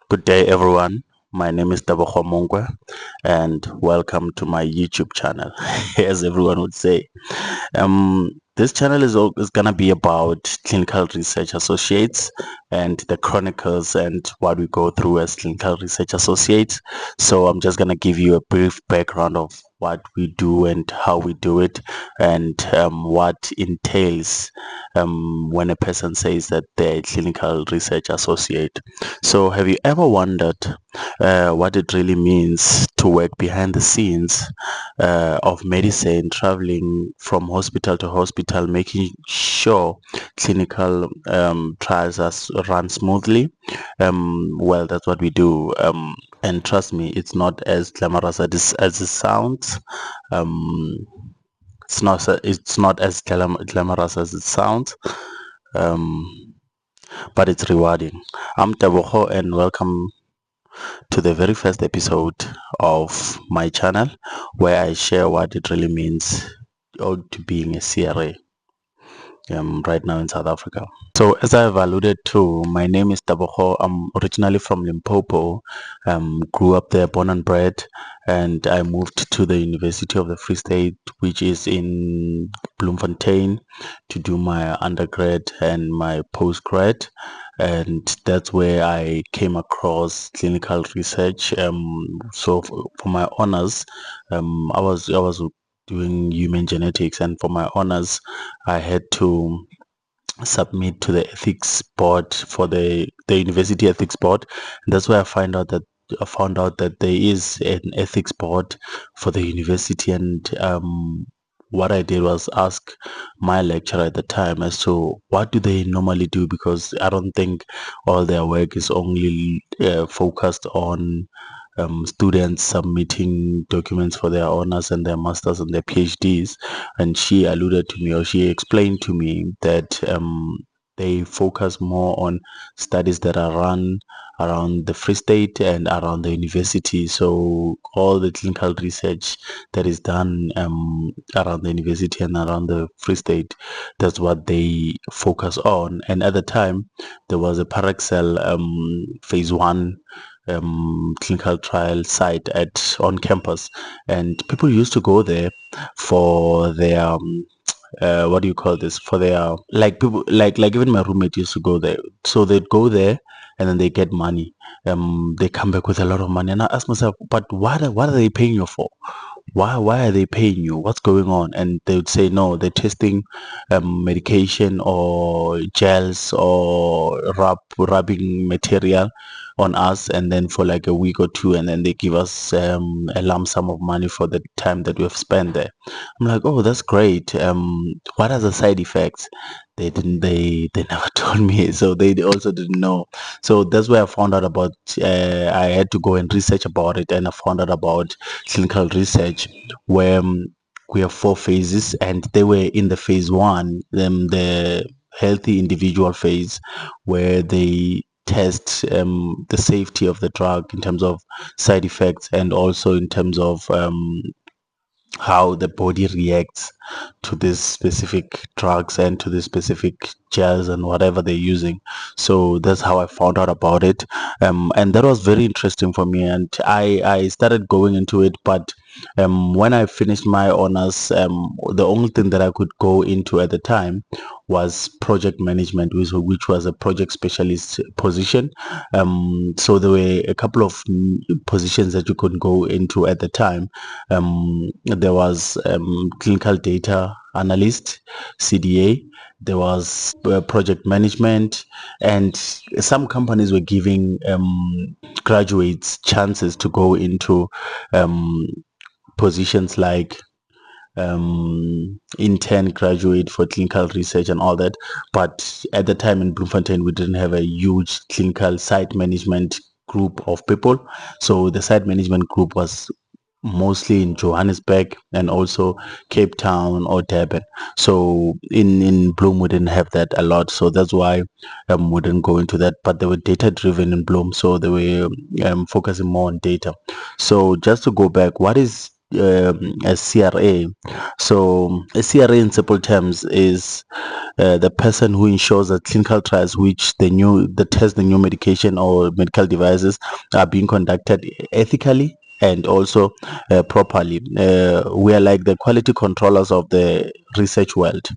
Good day, everyone. My name is Tebogo Monkwe, and welcome to my YouTube channel, as everyone would say. This channel is gonna be about clinical research associates and the chronicles and what we go through as clinical research associates. So I'm just gonna give you a brief background of what we do and how we do it, and what entails when a person says that they're a clinical research associate. So have you ever wondered what it really means to work behind the scenes of medicine, traveling from hospital to hospital, making sure clinical trials run smoothly? Well, that's what we do. And trust me, it's not as glamorous as it sounds. Um, it's not as glamorous as it sounds. Um, but it's rewarding. I'm Tebogo, and welcome to the very first episode of my channel, where I share what it really means to being a CRA right now in South Africa. So as I've alluded to, my name is Tebogo. I'm originally from Limpopo, grew up there, born and bred, and I moved to the University of the Free State, which is in Bloemfontein, to do my undergrad and my postgrad. And that's where I came across clinical research. So for my honors, I was doing human genetics, and for my honors, I had to submit to the ethics board for the university ethics board. And that's where I found out that there is an ethics board for the university. And what I did was ask my lecturer at the time as to what do they normally do, because I don't think all their work is only focused on students submitting documents for their honors and their masters and their PhDs. And she alluded to me, or she explained to me, that they focus more on studies that are run around the Free State and around the university. So all the clinical research that is done around the university and around the Free State, that's what they focus on. And at the time, there was a Parexel phase 1 clinical trial site at on campus, and people used to go there for their what do you call this, for their, like, people like even my roommate used to go there. So they'd go there and then they get money. They come back with a lot of money, and I ask myself, but what are they paying you for? Why are they paying you? What's going on? And they would say, no, they're testing medication or gels or rubbing material on us, and then for like a week or two, and then they give us a lump sum of money for the time that we've spent there. I'm like, oh, that's great. What are the side effects? They never told me, so they also didn't know. So that's where I found out about. I had to go and research about it, and I found out about clinical research, where we have 4 phases, and they were in the phase 1, the healthy individual phase, where they test the safety of the drug in terms of side effects, and also in terms of how the body reacts to these specific drugs and to the specific gels and whatever they're using. So that's how I found out about it, and that was very interesting for me, and I started going into it. But when I finished my honors, the only thing that I could go into at the time was project management, which was a project specialist position. So there were a couple of positions that you could go into at the time. There was clinical data analyst, CDA. There was project management, and some companies were giving graduates chances to go into um, positions like intern graduate for clinical research and all that. But at the time in Bloemfontein, we didn't have a huge clinical site management group of people. So the site management group was mostly in Johannesburg and also Cape Town or Durban. So in Bloom we didn't have that a lot. So that's why we didn't go into that. But they were data driven in Bloom, so they were focusing more on data. So just to go back, what is as CRA. So a CRA in simple terms is the person who ensures that clinical trials which that test the new medication or medical devices are being conducted ethically and also properly. We are like the quality controllers of the research world,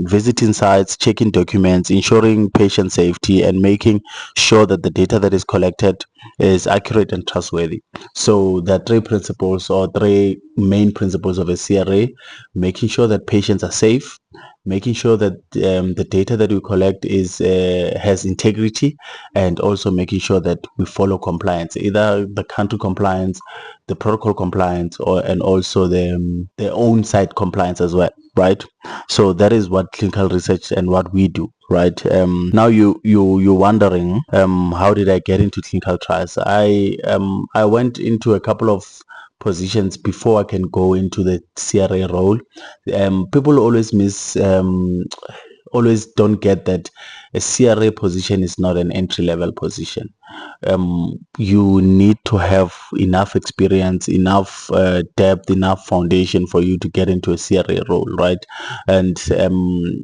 visiting sites, checking documents, ensuring patient safety, and making sure that the data that is collected is accurate and trustworthy. So there are three principles or three main principles of a CRA: making sure that patients are safe, making sure that the data that we collect is has integrity, and also making sure that we follow compliance, either the country compliance, the protocol compliance, or and also their own site compliance as well, right? So that is what clinical research and what we do, right? Now you're wondering, how did I get into clinical trials? I went into a couple of positions before I can go into the CRA role. People always always don't get that a CRA position is not an entry level position. You need to have enough experience, enough depth, enough foundation for you to get into a CRA role, right? And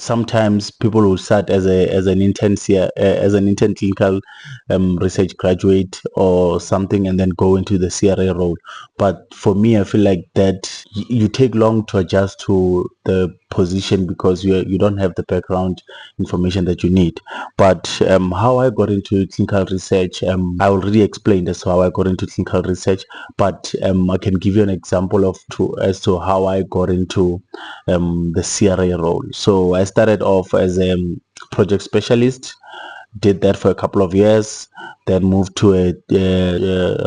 sometimes people will start as an intern as an intern clinical research graduate or something, and then go into the CRA role. But for me, I feel like that you take long to adjust to the position because you don't have the background information that you need. But how I got into clinical research, I already explained as to how I got into clinical research. But I can give you an example as to how I got into the CRA role. So I started off as a project specialist, did that for a couple of years, then moved to a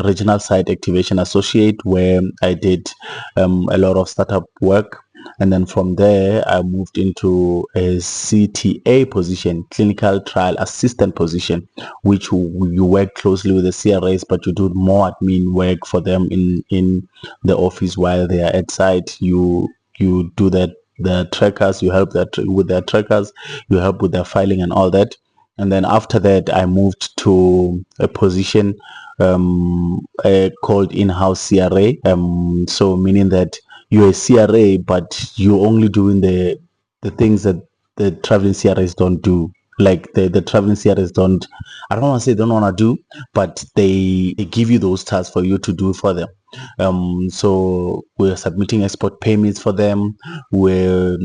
regional site activation associate where I did a lot of startup work. And then from there, I moved into a CTA position, clinical trial assistant position, which you work closely with the CRAs, but you do more admin work for them in the office while they are at site. You do that the trackers, you help with their trackers, you help with their filing and all that. And then after that, I moved to a position called in-house CRA. So meaning that you're a CRA, but you're only doing the things that the traveling CRAs don't do. Like the traveling CRAs don't, I don't want to say don't want to do, but they give you those tasks for you to do for them. So we're submitting export payments for them. We're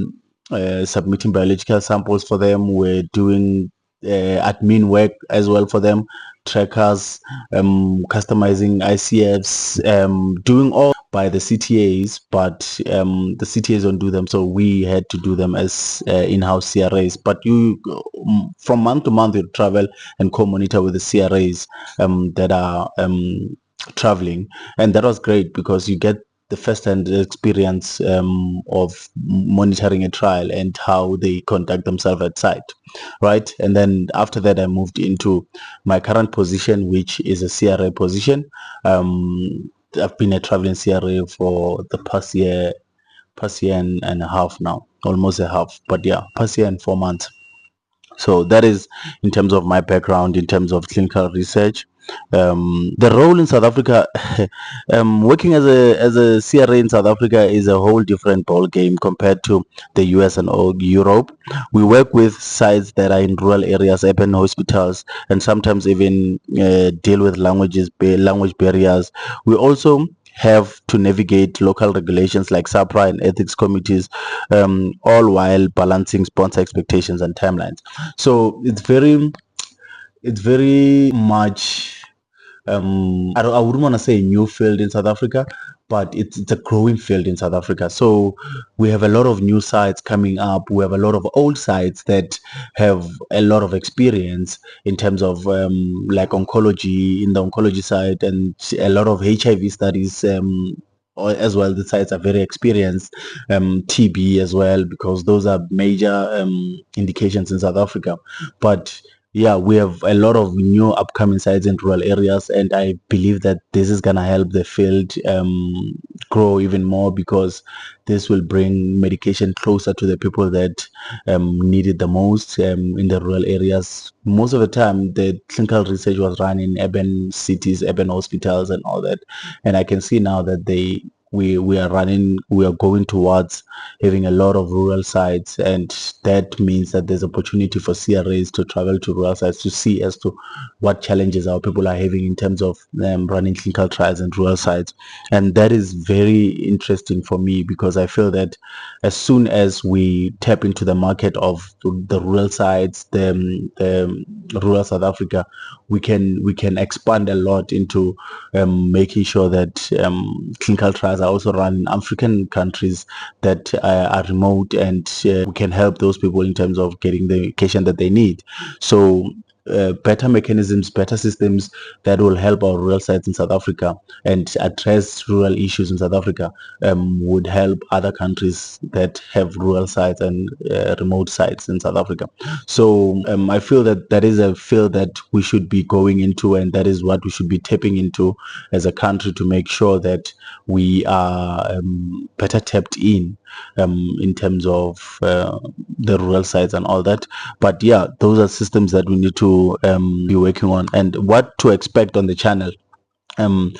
submitting biological samples for them. We're doing admin work as well for them, trackers, customizing ICFs, doing all by the CTAs, but the CTAs don't do them, so we had to do them as in-house CRAs. But you, from month to month, you travel and co-monitor with the CRAs that are traveling, and that was great because you get the first-hand experience of monitoring a trial and how they conduct themselves at site, right? And then after that, I moved into my current position, which is a CRA position. I've been a traveling CRA for the past year and a half now, almost a half, but yeah, past year and 4 months. So that is in terms of my background in terms of clinical research. The role in South Africa, working as a CRA in South Africa is a whole different ball game compared to the US and Europe. We work with sites that are in rural areas, urban hospitals, and sometimes even deal with language barriers. We also have to navigate local regulations like SAPRA and ethics committees, all while balancing sponsor expectations and timelines. So it's very much I wouldn't want to say a new field in South Africa, but it's a growing field in South Africa. So we have a lot of new sites coming up. We have a lot of old sites that have a lot of experience in terms of like oncology in the oncology side, and a lot of HIV studies. As well, the sites are very experienced. TB as well, because those are major indications in South Africa. But yeah, we have a lot of new upcoming sites in rural areas, and I believe that this is gonna help the field grow even more, because this will bring medication closer to the people that need it the most in the rural areas. Most of the time, the clinical research was run in urban cities, urban hospitals, and all that. And I can see now that we are going towards having a lot of rural sites, and that means that there's opportunity for CRAs to travel to rural sites to see as to what challenges our people are having in terms of running clinical trials in rural sites. And that is very interesting for me, because I feel that as soon as we tap into the market of the rural sites, the rural South Africa, we can expand a lot into making sure that clinical trials are also run in African countries that are remote, and we can help those people in terms of getting the education that they need. So better mechanisms, better systems that will help our rural sites in South Africa and address rural issues in South Africa would help other countries that have rural sites and remote sites in South Africa. So I feel that that is a field that we should be going into, and that is what we should be tapping into as a country, to make sure that we are better tapped in terms of the rural sites and all that. But yeah, those are systems that we need to be working on. And what to expect on the channel. Um,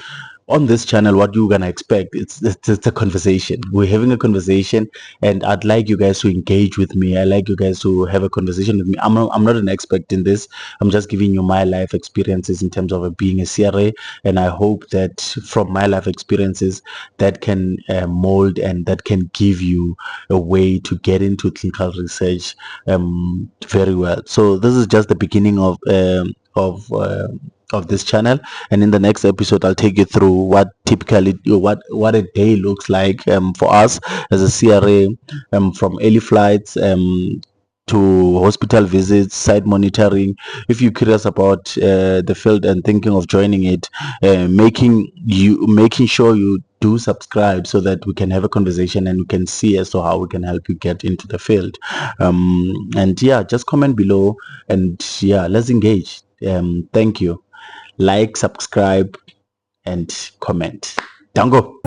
on this channel, what you're gonna expect, it's a conversation. We're having a conversation, and I'd like you guys to engage with me. I like you guys to have a conversation with me. I'm not an expert in this. I'm just giving you my life experiences in terms of being a CRA, and I hope that from my life experiences, that can mold and that can give you a way to get into clinical research very well. So this is just the beginning of this channel, and in the next episode I'll take you through what typically what a day looks like for us as a CRA, from early flights to hospital visits, site monitoring. If you're curious about the field and thinking of joining it, making sure you do subscribe, so that we can have a conversation and we can see as to how we can help you get into the field. And yeah, just comment below, and yeah, let's engage. Thank you. Like, subscribe, and comment. Dango.